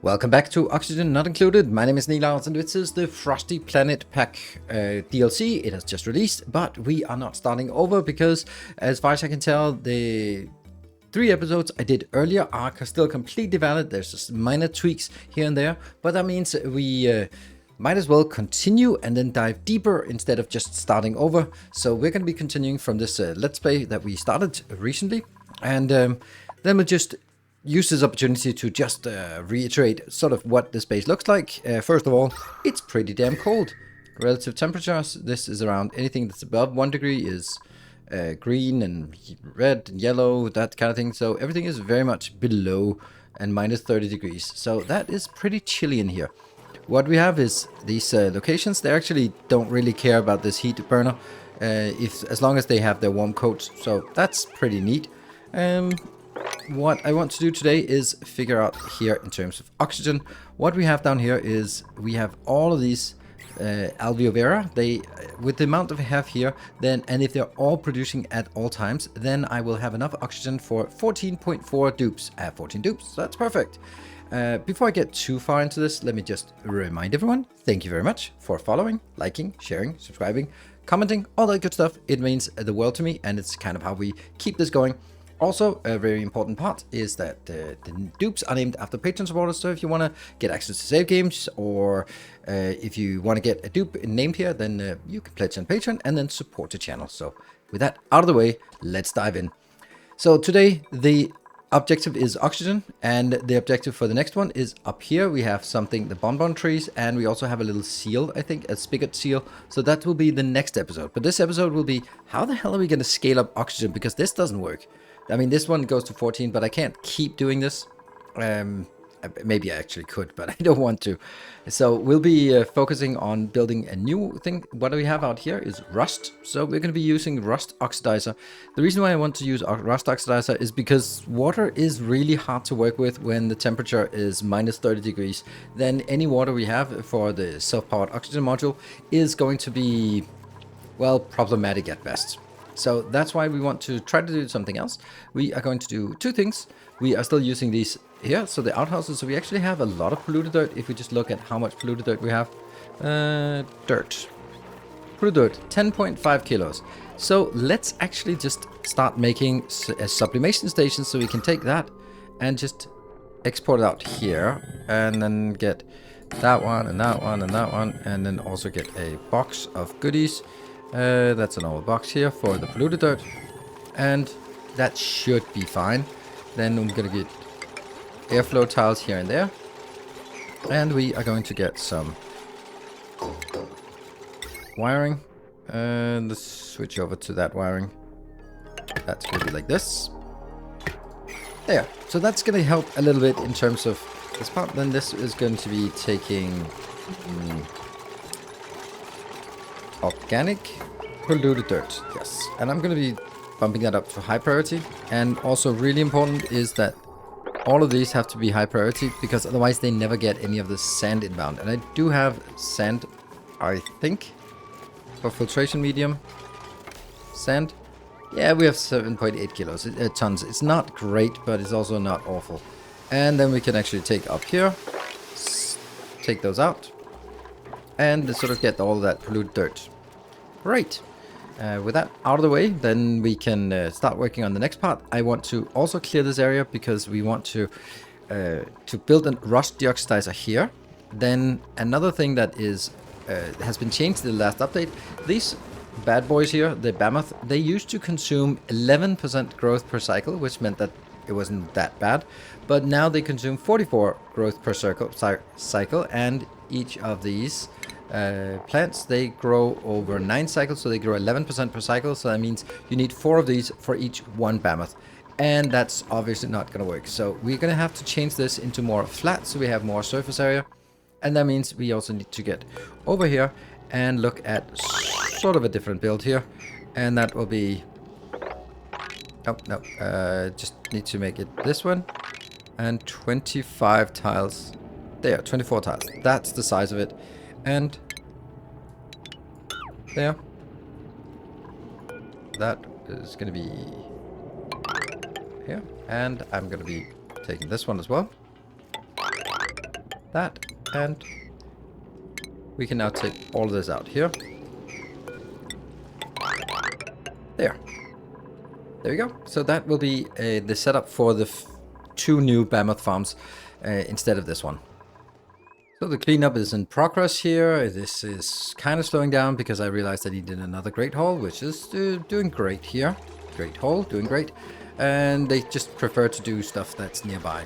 Welcome back to Oxygen Not Included. My name is Nilaus and this is the Frosty Planet Pack DLC. It has just released, but we are not starting over because, as far as I can tell, the 3 episodes I did earlier are still completely valid. There's just minor tweaks here and there, but that means we might as well continue and then dive deeper instead of just starting over. So we're going to be continuing from this Let's Play that we started recently, and then we'll just use this opportunity to just reiterate sort of what the space looks like. First of all, it's pretty damn cold. Relative temperatures, this is around anything that's above 1 degree is green and red and yellow, that kind of thing. So everything is very much below and minus 30 degrees. So that is pretty chilly in here. What we have is these locations. They actually don't really care about this heat burner as long as they have their warm coats. So that's pretty neat. What I want to do today is figure out here in terms of oxygen. What we have down here is we have all of these alveovera. They, with the amount that we have here, then, and if they're all producing at all times, then I will have enough oxygen for 14.4 dupes. I have 14 dupes, so that's perfect. Before I get too far into this, let me just remind everyone, thank you very much for following, liking, sharing, subscribing, commenting, all that good stuff. It means the world to me, and it's kind of how we keep this going. Also, a very important part is that the dupes are named after Patreon supporters, so if you want to get access to save games, or if you want to get a dupe named here, then you can pledge on Patreon and then support the channel. So with that out of the way, let's dive in. So today, the objective is oxygen, and the objective for the next one is up here. We have something, the bonbon trees, and we also have a little seal, I think, a spigot seal. So that will be the next episode. But this episode will be, how the hell are we going to scale up oxygen? Because this doesn't work. I mean, this one goes to 14, but I can't keep doing this. Maybe I actually could, but I don't want to. So we'll be focusing on building a new thing. What we have out here is rust. So we're going to be using rust oxidizer. The reason why I want to use rust oxidizer is because water is really hard to work with when the temperature is minus 30 degrees. Then any water we have for the self-powered oxygen module is going to be, well, problematic at best. So that's why we want to try to do something else. We are going to do 2 things. We are still using these here, so the outhouses. So we actually have a lot of polluted dirt. If we just look at how much polluted dirt we have. Dirt. Polluted dirt, 10.5 kilos. So let's actually just start making a sublimation station, so we can take that and just export it out here. And then get that one and that one and that one. And then also get a box of goodies. That's an old box here for the polluted dirt, and that should be fine. Then I'm gonna get airflow tiles here and there, and we are going to get some wiring, and let's switch over to that wiring. That's gonna be like this. There. So that's gonna help a little bit in terms of this part. Then this is going to be taking organic polluted dirt, yes, and I'm going to be bumping that up to high priority. And also really important is that all of these have to be high priority, because otherwise they never get any of the sand inbound. And I do have sand, I think, for filtration medium. Sand, yeah, we have 7.8 kilos tons. It's not great, but it's also not awful. And then we can actually take up here, take those out, and sort of get all of that polluted dirt. Right. With that out of the way, then we can start working on the next part. I want to also clear this area because we want to build a rust deoxidizer here. Then another thing that is has been changed in the last update. These bad boys here, the Bammoth, they used to consume 11% growth per cycle, which meant that it wasn't that bad. But now they consume 44 growth per cycle, and each of these plants, they grow over 9 cycles, so they grow 11% per cycle. So that means you need 4 of these for each 1 Bammoth, and that's obviously not going to work. So we're going to have to change this into more flat, so we have more surface area. And that means we also need to get over here and look at sort of a different build here, and that will be, oh no, just need to make it this one, and 25 tiles there, 24 tiles, that's the size of it. And there, that is going to be here, and I'm going to be taking this one as well. that, and we can now take all of this out here. There. There we go. So that will be the setup for the 2 new Bammoth farms instead of this one. So the cleanup is in progress here. This is kind of slowing down because I realized I needed another Great Hall, which is doing great here. Great Hall, doing great. And they just prefer to do stuff that's nearby.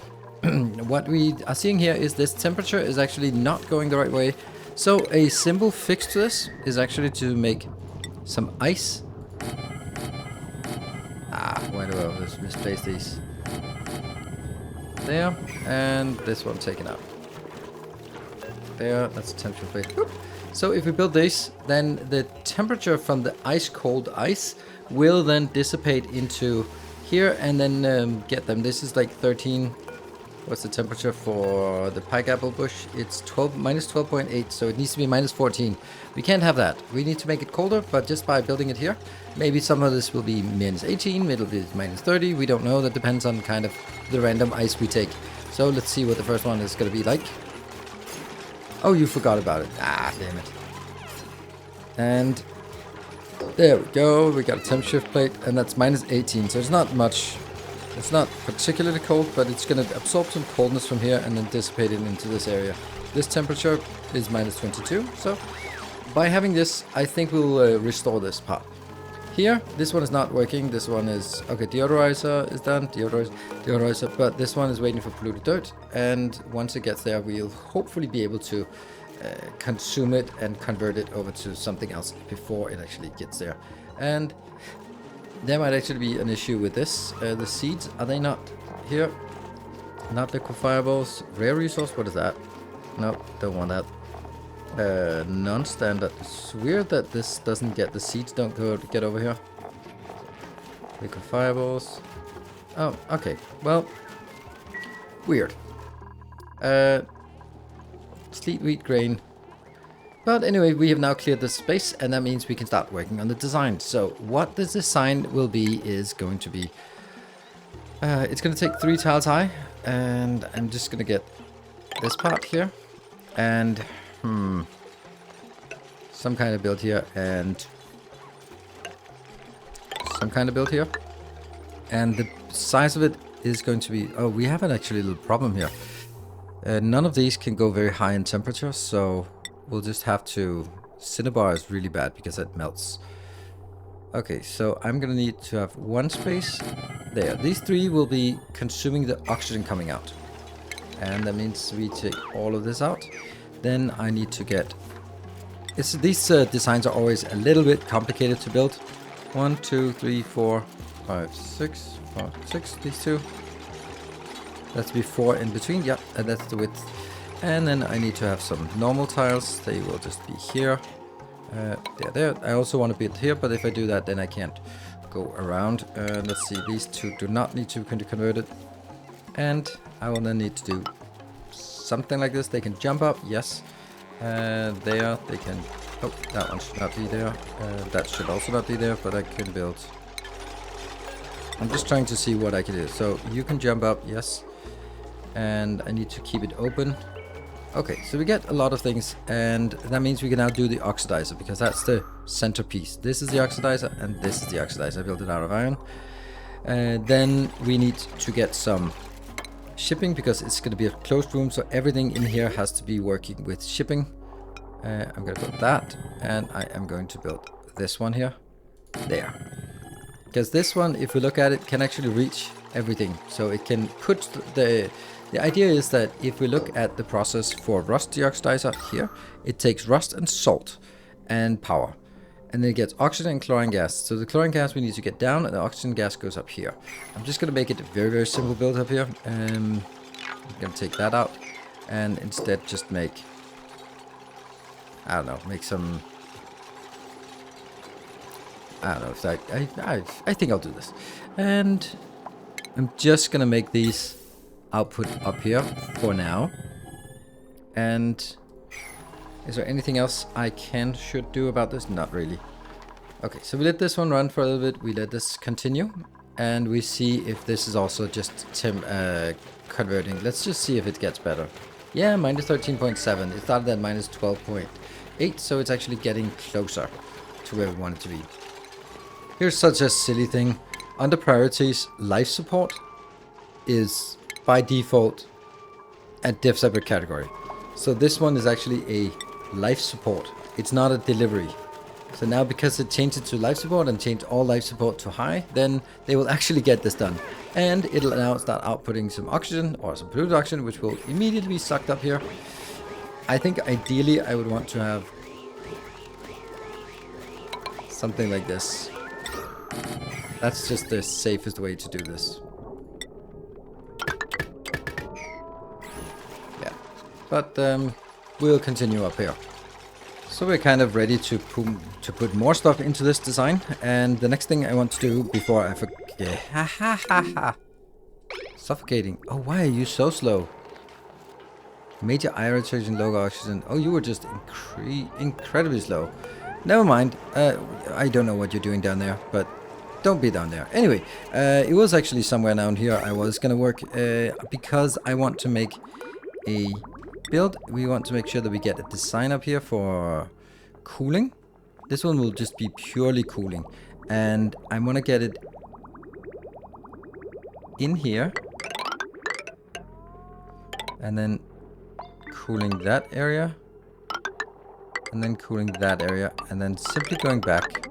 What we are seeing here is this temperature is actually not going the right way. So a simple fix to this is actually to make some ice. Why do I always misplace these? There, and this one taken out. There, that's a temperature plate. Whoop. So if we build this, then the temperature from the ice cold ice will then dissipate into here and then get them. This is like 13. What's the temperature for the pike apple bush? It's minus 12.8, so it needs to be minus 14. We can't have that. We need to make it colder, but just by building it here. Maybe some of this will be minus 18, it'll be minus 30. We don't know. That depends on kind of the random ice we take. So let's see what the first one is going to be like. Oh, you forgot about it. Ah, damn it. And there we go. We got a temp shift plate, and that's minus 18. So it's not much. It's not particularly cold, but it's going to absorb some coldness from here and then dissipate it into this area. This temperature is minus 22. So by having this, I think we'll restore this part. Here, this one is not working. This one is... Okay, deodorizer is done. Deodorizer. But this one is waiting for polluted dirt. And once it gets there, we'll hopefully be able to consume it and convert it over to something else before it actually gets there. And there might actually be an issue with this. The seeds, are they not here? Not liquefiables. Rare resource, what is that? No, don't want that. Non-standard. It's weird that this doesn't get, the seeds don't get over here. Liquefiables. Oh, okay. Well, weird. Sleet wheat grain. But anyway, we have now cleared the space, and that means we can start working on the design. So what this design will be is going to be... it's going to take 3 tiles high, and I'm just going to get this part here, and some kind of build here, and some kind of build here. And the size of it is going to be... Oh, we have actually a little problem here. None of these can go very high in temperature, so... We'll just have to... Cinnabar is really bad because it melts. Okay, so I'm gonna need to have one space there. These 3 will be consuming the oxygen coming out. And that means we take all of this out. Then I need to get... These designs are always a little bit complicated to build. 1, 2, 3, 4, 5, 6. 6, these 2. That's before in between. Yep, and that's the width. And then I need to have some normal tiles. They will just be here. There. I also want to build here, but if I do that, then I can't go around. Let's see, these 2 do not need to be converted. And I will then need to do something like this. They can jump up, yes. There, they can... Oh, that one should not be there. That should also not be there, but I can build... I'm just trying to see what I can do. So you can jump up, yes. And I need to keep it open. Okay, so we get a lot of things, and that means we can now do the oxidizer, because that's the centerpiece. This is the oxidizer, and this is the oxidizer. I built it out of iron. Then we need to get some shipping, because it's going to be a closed room, so everything in here has to be working with shipping. I'm going to build that, and I am going to build this one here. There. Because this one, if we look at it, can actually reach everything. So it can put the idea is that if we look at the process for rust deoxidizer here, it takes rust and salt and power. And then it gets oxygen and chlorine gas. So the chlorine gas we need to get down, and the oxygen gas goes up here. I'm just going to make it a very, very simple build up here. I'm going to take that out and instead just make, I don't know, make some... I don't know if that... I think I'll do this. And I'm just going to make these output up here for now. And is there anything else I should do about this? Not really. Okay, so we let this one run for a little bit. We let this continue. And we see if this is also just converting. Let's just see if it gets better. Yeah, minus 13.7. It started at minus 12.8, so it's actually getting closer to where we want it to be. Here's such a silly thing. Under priorities, life support is by default a div separate category. So this one is actually a life support. It's not a delivery. So now because it changed it to life support and changed all life support to high, then they will actually get this done. And it'll now start outputting some oxygen or some polluted oxygen, which will immediately be sucked up here. I think ideally I would want to have something like this. That's just the safest way to do this. Yeah, but we'll continue up here. So we're kind of ready to put more stuff into this design. And the next thing I want to do before I forget... Ha ha ha ha! Suffocating. Oh, why are you so slow? Major eye irritation, low oxygen. Oh, you were just incredibly slow. Never mind. I don't know what you're doing down there, but don't be down there. Anyway, it was actually somewhere down here I was going to work because I want to make a build. We want to make sure that we get a design up here for cooling. This one will just be purely cooling. And I want to get it in here. And then cooling that area. And then cooling that area. And then simply going back.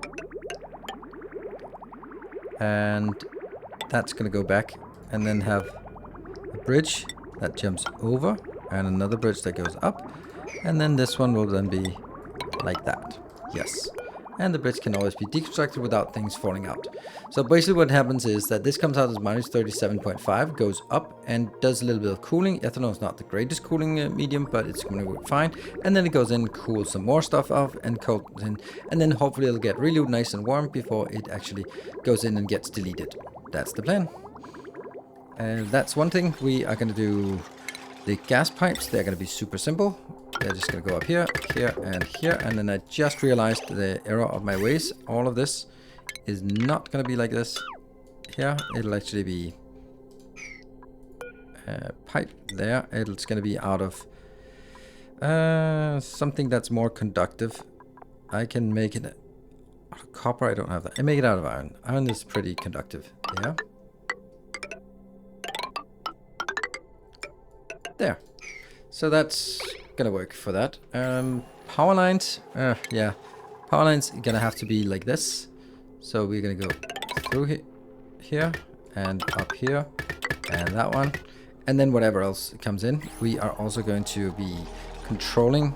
And that's going to go back. And then have a bridge that jumps over. And another bridge that goes up. And then this one will then be like that. Yes. And the bridge can always be deconstructed without things falling out. So basically what happens is that this comes out as minus 37.5, goes up and does a little bit of cooling. Ethanol is not the greatest cooling medium, but it's going to work fine. And then it goes in, cools some more stuff off and cools in. And then hopefully it'll get really nice and warm before it actually goes in and gets deleted. That's the plan. And that's one thing. We are going to do the gas pipes. They're going to be super simple. They're just going to go up here, here, and here. And then I just realized the error of my ways. All of this is not going to be like this here. It'll actually be a pipe there. It's going to be out of something that's more conductive. I can make it out of copper. I don't have that. I make it out of iron. Iron is pretty conductive. Yeah. There. So that's gonna work for that. Power lines, yeah, power lines gonna have to be like this. So we're gonna go through here and up here and that one, and then whatever else comes in. We are also going to be controlling.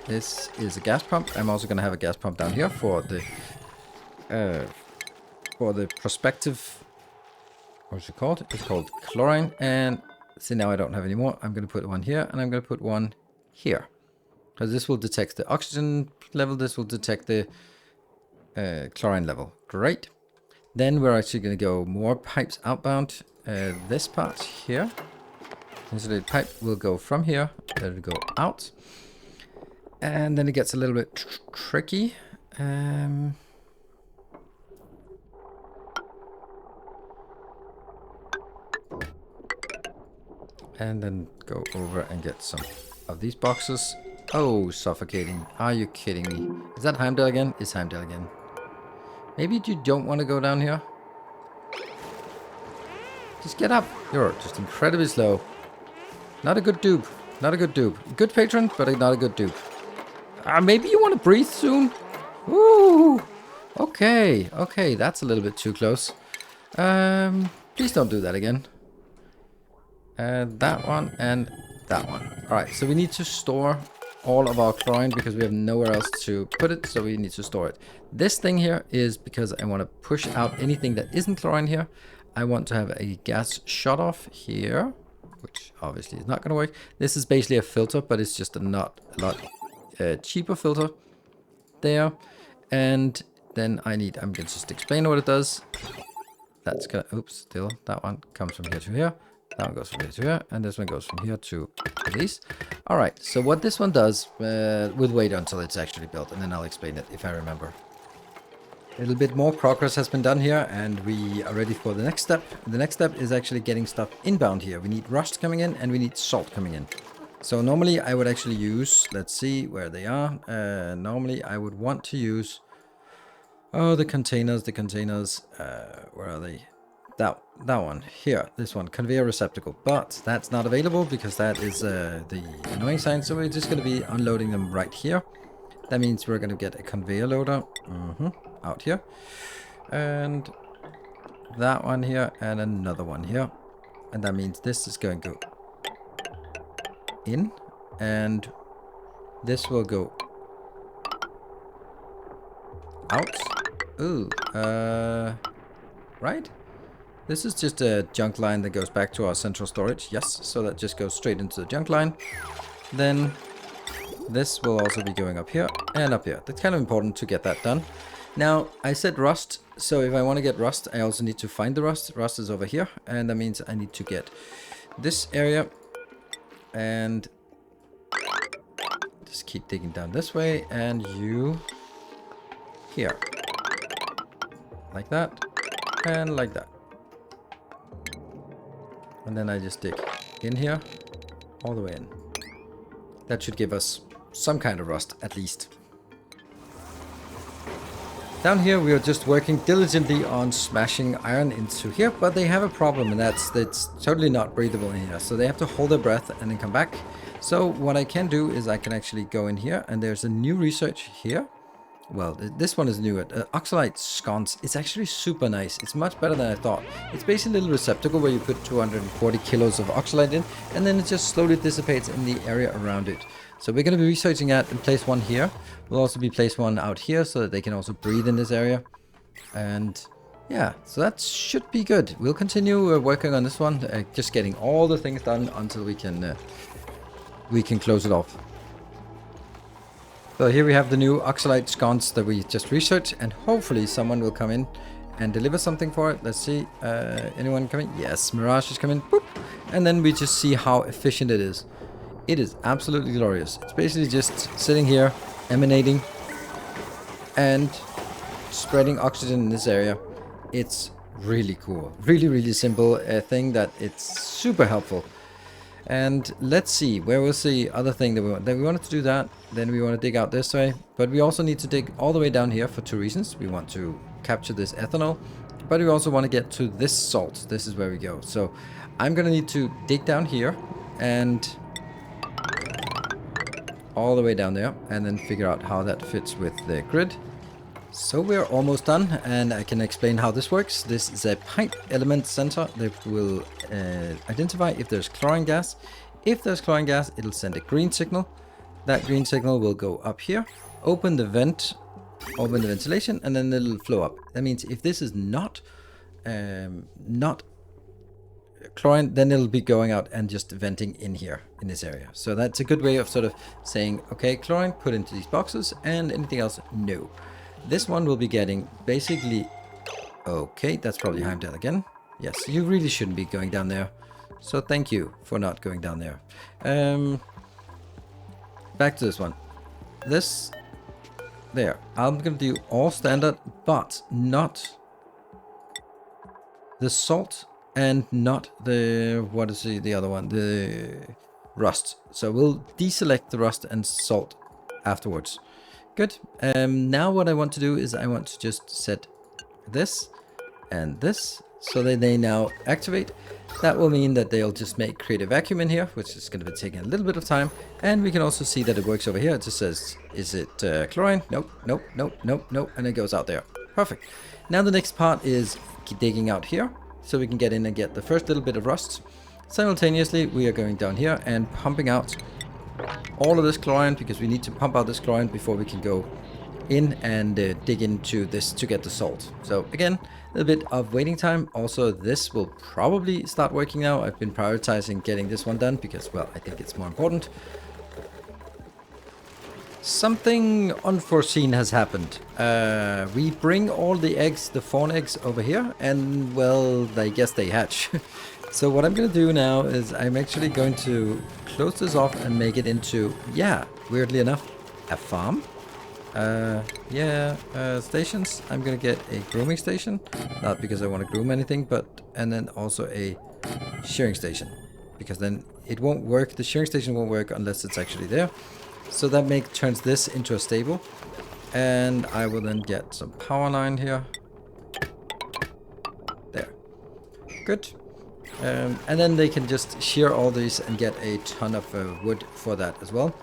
This is a gas pump. I'm also gonna have a gas pump down here for the prospective. What's it called? It's called chlorine. And see, now I don't have any more. I'm going to put one here, and I'm going to put one here. Because this will detect the oxygen level. This will detect the chlorine level. Great. Then we're actually going to go more pipes outbound. This part here. Insulated pipe will go from here. Let it go out. And then it gets a little bit tricky. And then go over and get some of these boxes. Oh, suffocating. Are you kidding me? Is that Heimdall again? It's Heimdall again. Maybe you don't want to go down here. Just get up. You're just incredibly slow. Not a good dupe. Not a good dupe. Good patron, but not a good dupe. Maybe you want to breathe soon? Ooh. Okay. Okay, that's a little bit too close. Please don't do that again. That one and that one. Alright, so we need to store all of our chlorine because we have nowhere else to put it, so we need to store it. This thing here is because I want to push out anything that isn't chlorine here. I want to have a gas shut off here, which obviously is not going to work. This is basically a filter, but it's just a lot cheaper filter there. And then I'm going to just explain what it does. That's gonna, oops, still that one comes from here to here. That one goes from here to here, and this one goes from here to these. All right, so what this one does, we'll wait until it's actually built, and then I'll explain it if I remember. A little bit more progress has been done here, and we are ready for the next step. The next step is actually getting stuff inbound here. We need rust coming in, and we need salt coming in. So normally I would actually use, let's see where they are. Normally I would want to use, the containers, where are they? That one here, this one, conveyor receptacle, but that's not available because that is the annoying sign. So we're just going to be unloading them right here. That means we're going to get a conveyor loader out here, and that one here, and another one here, and that means this is going to go in, and this will go out. Ooh, right? This is just a junk line that goes back to our central storage. Yes, so that just goes straight into the junk line. Then this will also be going up here and up here. That's kind of important to get that done. Now, I said rust, so if I want to get rust, I also need to find the rust. Rust is over here, and that means I need to get this area and just keep digging down this way, and you here. Like that, and like that. And then I just dig in here, all the way in. That should give us some kind of rust, at least. Down here, we are just working diligently on smashing iron into here, but they have a problem, and that's totally not breathable in here. So they have to hold their breath and then come back. So what I can do is I can actually go in here, and there's a new research here. Well, this one is new. Oxalite sconce. It's actually super nice. It's much better than I thought. It's basically a little receptacle where you put 240 kilos of oxalite in, and then it just slowly dissipates in the area around it. So we're going to be researching that and place one here. We'll also be place one out here so that they can also breathe in this area. And yeah, so that should be good. We'll continue working on this one, just getting all the things done until we can close it off. So here we have the new oxalite sconce that we just researched, and hopefully someone will come in and deliver something for it. Let's see, anyone coming? Yes, Mirage is coming. Boop. And then we just see how efficient it is. It is absolutely glorious. It's basically just sitting here, emanating, and spreading oxygen in this area. It's really cool. Really, really simple thing that it's super helpful. And let's see, where we'll see other thing that we want. Then we wanted to do that. Then we want to dig out this way. But we also need to dig all the way down here for two reasons. We want to capture this ethanol, but we also want to get to this salt. This is where we go. So I'm going to need to dig down here and all the way down there, and then figure out how that fits with the grid. So we're almost done, and I can explain how this works. This is a pipe element sensor that will identify if there's chlorine gas. If there's chlorine gas, it'll send a green signal. That green signal will go up here, open the vent, open the ventilation, and then it'll flow up. That means if this is not chlorine, then it'll be going out and just venting in here in this area. So that's a good way of sort of saying, okay, chlorine, put into these boxes, and anything else, no. This one will be getting basically... Okay, that's probably Heimdall again. Yes, you really shouldn't be going down there. So thank you for not going down there. Back to this one. This... There. I'm going to do all standard, but not the salt and not the... What is the other one? The rust. So we'll deselect the rust and salt afterwards. Good. Now what I want to do is I want to just set this and this so that they now activate. That will mean that they'll just create a vacuum in here, which is going to be taking a little bit of time. And we can also see that it works over here. It just says, is it chlorine? Nope, nope, nope, nope, nope. And it goes out there. Perfect. Now the next part is digging out here so we can get in and get the first little bit of rust. Simultaneously, we are going down here and pumping out all of this chlorine, because we need to pump out this chlorine before we can go in and dig into this to get the salt. So again, a little bit of waiting time. Also, this will probably start working now. I've been prioritizing getting this one done because, well, I think it's more important. Something unforeseen has happened. We bring all the eggs, the fawn eggs, over here, and, well, I guess they hatch. So what I'm going to do now is I'm actually going to close this off and make it into, yeah, weirdly enough, a farm. Stations. I'm gonna get a grooming station, not because I want to groom anything, and then also a shearing station, because then it won't work. The shearing station won't work unless it's actually there. So that turns this into a stable, and I will then get some power line here. There, good. And then they can just shear all these and get a ton of wood for that as well.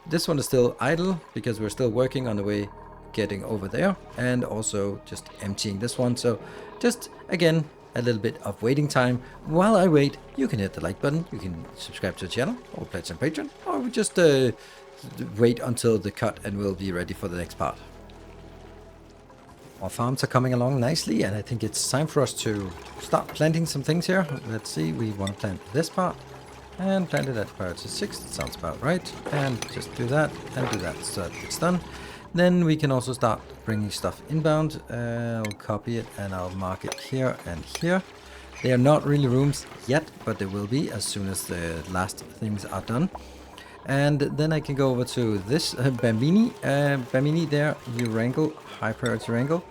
This one is still idle because we're still working on the way getting over there, and also just emptying this one. So just again a little bit of waiting time. While I wait, you can hit the like button, you can subscribe to the channel, or pledge on Patreon, or just wait until the cut and we'll be ready for the next part. Our farms are coming along nicely, and I think it's time for us to start planting some things here. Let's see, we want to plant this part. And plant it at priority 6, that sounds about right. And just do that, and do that, so that it's done. Then we can also start bringing stuff inbound. I'll copy it, and I'll mark it here and here. They are not really rooms yet, but they will be as soon as the last things are done. And then I can go over to this Bambini. Bambini there, you wrangle, high priority wrangle.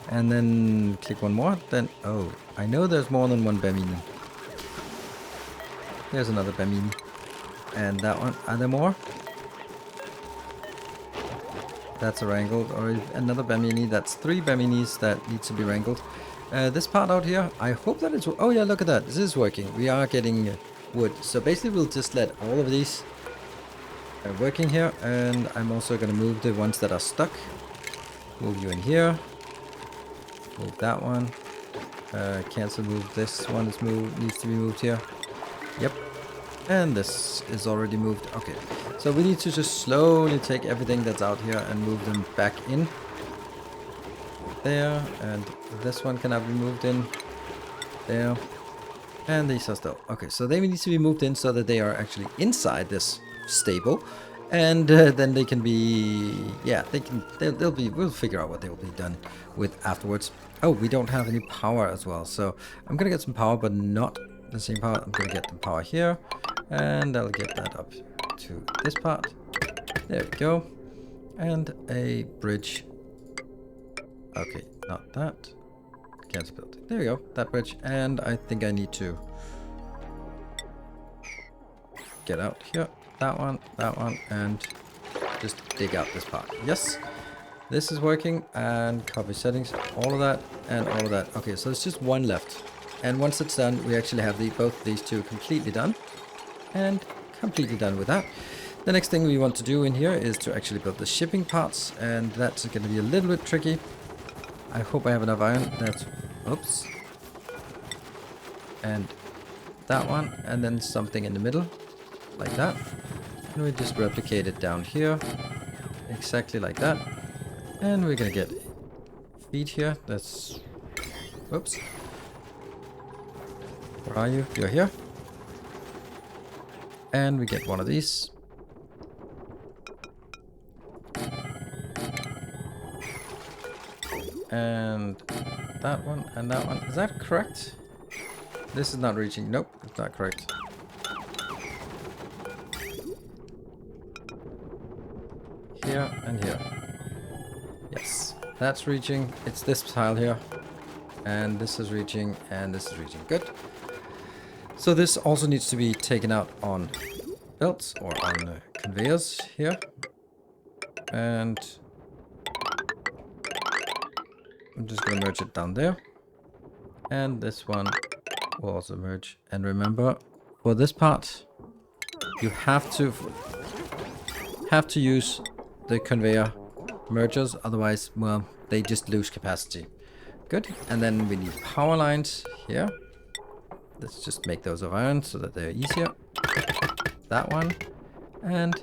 And then click one more, then, oh, I know there's more than one Bambini. There's another Bamini. And that one. Are there more? That's a wrangled. Or another Bamini. That's 3 Baminis that needs to be wrangled. This part out here, I hope that it's... Oh yeah, look at that. This is working. We are getting wood. So basically we'll just let all of these working here. And I'm also going to move the ones that are stuck. Move you in here. Move that one. Cancel move. This one is needs to be moved here. Yep, and this is already moved. Okay, so we need to just slowly take everything that's out here and move them back in. There, and this one cannot be moved in. There, and these are still. Okay, so they need to be moved in so that they are actually inside this stable. And then they can be, yeah, they'll be, we'll figure out what they will be done with afterwards. Oh, we don't have any power as well. So I'm going to get some power, but not the same power. I'm going to get the power here, and I'll get that up to this part. There we go. And a bridge. Okay, not that. Cancel build. There we go, that bridge. And I think I need to get out here. That one, and just dig out this part. Yes, this is working. And copy settings, all of that, and all of that. Okay, so there's just one left. And once it's done, we actually have both of these two completely done. And completely done with that. The next thing we want to do in here is to actually build the shipping parts. And that's going to be a little bit tricky. I hope I have enough iron. That's... Oops. And that one. And then something in the middle. Like that. And we just replicate it down here. Exactly like that. And we're going to get feet here. That's... Oops. Where are you? You're here. And we get one of these. And that one and that one. Is that correct? This is not reaching. Nope, it's not correct. Here and here. Yes, that's reaching. It's this tile here. And this is reaching, and this is reaching. Good. So this also needs to be taken out on belts or on conveyors here. And I'm just going to merge it down there. And this one will also merge. And remember, for this part, you have to use the conveyor mergers. Otherwise, well, they just lose capacity. Good. And then we need power lines here. Let's just make those of iron so that they're easier. That one. And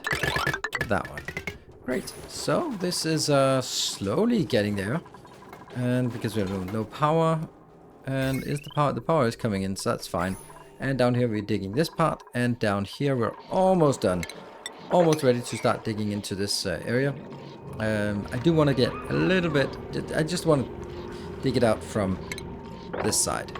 that one. Great. So this is slowly getting there. And because we have no power. And is the power is coming in, so that's fine. And down here we're digging this part. And down here we're almost done. Almost ready to start digging into this area. I do want to get a little bit... I just want to dig it out from this side.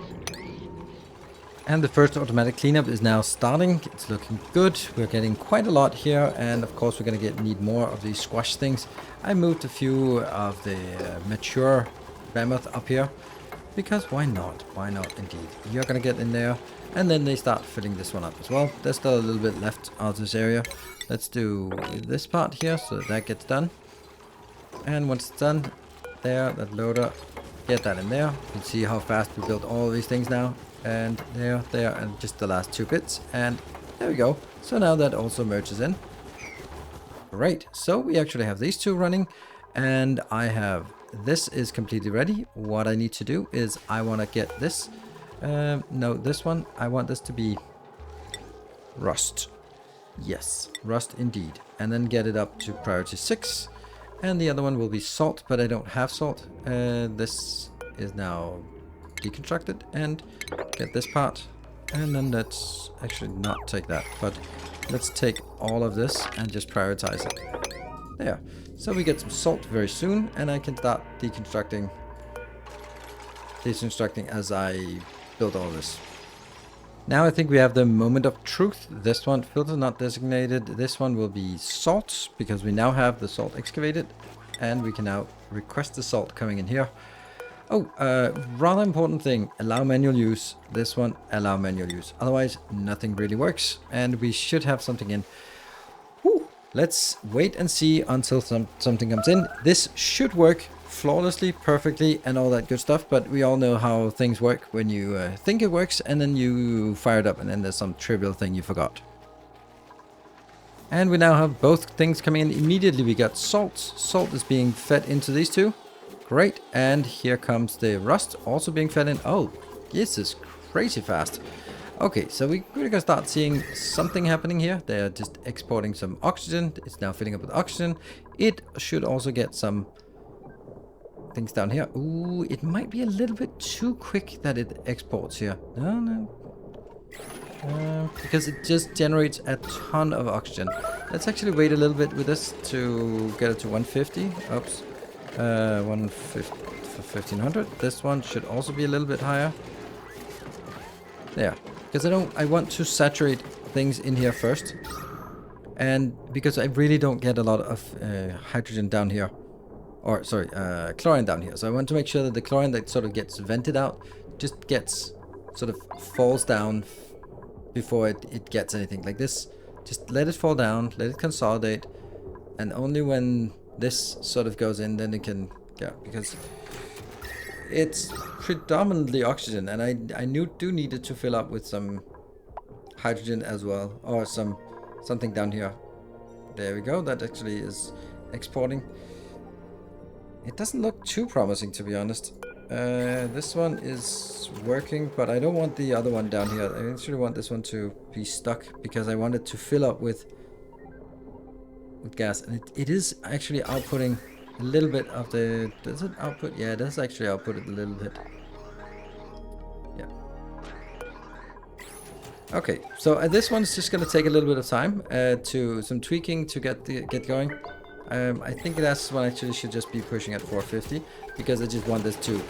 And the first automatic cleanup is now starting. It's looking good. We're getting quite a lot here, and of course we're going to need more of these squash things. I moved a few of the mature Bammoth up here, because why not? Why not indeed? You're going to get in there, and then they start filling this one up as well. There's still a little bit left of this area. Let's do this part here so that gets done. And once it's done, there, that loader, get that in there. You can see how fast we built all these things now. And there, and just the last 2 bits. And there we go. So now that also merges in. Great. So we actually have these 2 running. And I have, this is completely ready. What I need to do is I want to get this. No, this one. I want this to be rust. Yes, rust indeed. And then get it up to priority 6. And the other one will be salt, but I don't have salt. This is now deconstructed, and get this part. And then let's actually not take that, but let's take all of this and just prioritize it. There. So we get some salt very soon, and I can start deconstructing as I build all this. Now I think we have the moment of truth. This one, filter not designated. This one will be salt, because we now have the salt excavated, and we can now request the salt coming in here. Oh, rather important thing, allow manual use. This one, allow manual use. Otherwise, nothing really works, and we should have something in. Whew. Let's wait and see until something comes in. This should work flawlessly, perfectly, and all that good stuff, but we all know how things work when you think it works, and then you fire it up, and then there's some trivial thing you forgot. And we now have both things coming in immediately. We got salt. Salt is being fed into these 2. Great, and here comes the rust also being fed in. Oh, this is crazy fast. Okay, so we're gonna start seeing something happening here. They're just exporting some oxygen. It's now filling up with oxygen. It should also get some things down here. Ooh, it might be a little bit too quick that it exports here. No. Because it just generates a ton of oxygen. Let's actually wait a little bit with this to get it to 150. Oops. 150 for 1500. This one should also be a little bit higher. There, because I want to saturate things in here first, and because I really don't get a lot of hydrogen down here, or sorry, chlorine down here. So I want to make sure that the chlorine that sort of gets vented out just gets sort of falls down before it gets anything like this. Just let it fall down, let it consolidate, and only when this sort of goes in, then it can, yeah, because it's predominantly oxygen, and I do need it to fill up with some hydrogen as well, or something down here. There we go. That actually is exporting. It doesn't look too promising, to be honest. This one is working, but I don't want the other one down here. I actually want this one to be stuck, because I want it to fill up with gas, and it is actually outputting a little bit of the... Does it output? Yeah, it does actually output it a little bit. Yeah. Okay, so this one's just going to take a little bit of time to some tweaking to get going. I think that's one actually should just be pushing at 450, because I just want this to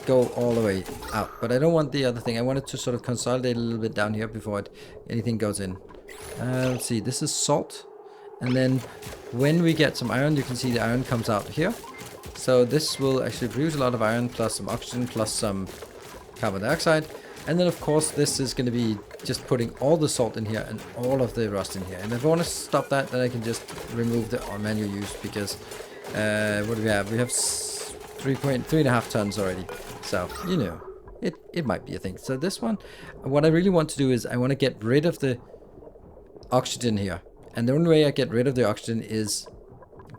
go all the way out. But I don't want the other thing. I want it to sort of consolidate a little bit down here before anything goes in. Let's see, this is salt. And then when we get some iron, you can see the iron comes out here. So this will actually produce a lot of iron, plus some oxygen, plus some carbon dioxide. And then of course this is going to be just putting all the salt in here and all of the rust in here. And if I want to stop that, then I can just remove the manual use, because what do we have? We have 3.5 tons already. So, you know, it might be a thing. So this one, what I really want to do is I want to get rid of the oxygen here. And the only way I get rid of the oxygen is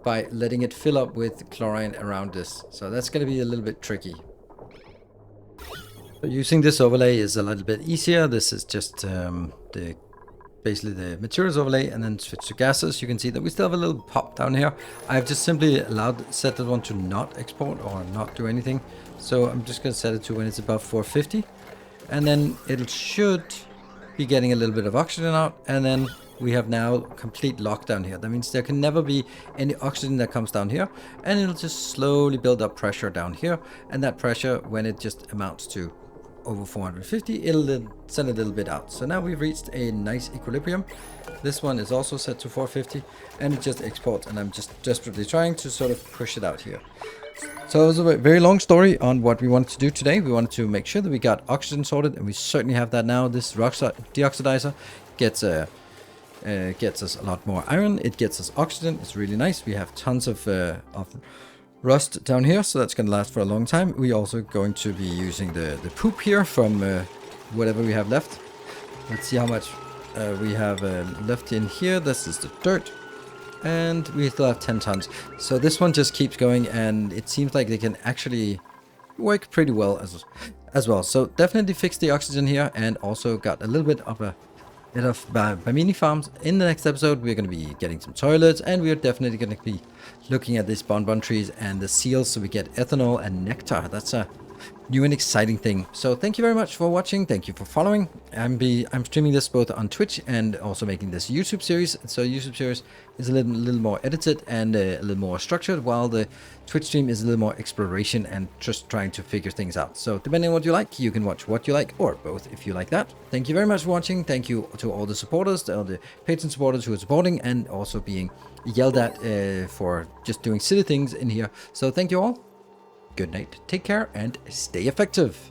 by letting it fill up with chlorine around this. So that's going to be a little bit tricky. So using this overlay is a little bit easier. This is just basically the materials overlay, and then switch to gases. You can see that we still have a little pop down here. I've just simply set that one to not export or not do anything. So I'm just going to set it to when it's above 450. And then it should be getting a little bit of oxygen out, and then we have now complete lockdown here. That means there can never be any oxygen that comes down here, and it'll just slowly build up pressure down here, and that pressure, when it just amounts to over 450, it'll send a little bit out. So now we've reached a nice equilibrium. This one is also set to 450, and it just exports, and I'm just desperately trying to sort of push it out here. So it was a very long story on what we wanted to do today. We wanted to make sure that we got oxygen sorted, and we certainly have that now. This rock deoxidizer gets us a lot more iron. It gets us oxygen. It's really nice. We have tons of rust down here, so that's going to last for a long time. We're also going to be using the poop here from whatever we have left. Let's see how much we have left in here. This is the dirt, and we still have 10 tons. So this one just keeps going, and it seems like they can actually work pretty well as well. So definitely fix the oxygen here, and also got a little bit of Bammoth farms. In the next episode, we're going to be getting some toilets, and we're definitely going to be looking at these bonbon trees and the seals, so we get ethanol and nectar. That's a new and exciting thing. So thank you very much for watching. Thank you for following. I'm streaming this both on Twitch and also making this YouTube series. So YouTube series is a little more edited and a little more structured, while the Twitch stream is a little more exploration and just trying to figure things out. So depending on what you like, you can watch what you like, or both if you like that. Thank you very much for watching. Thank you to all the supporters, all the patron supporters who are supporting and also being yelled at for just doing silly things in here. So thank you all. Good night, take care, and stay effective.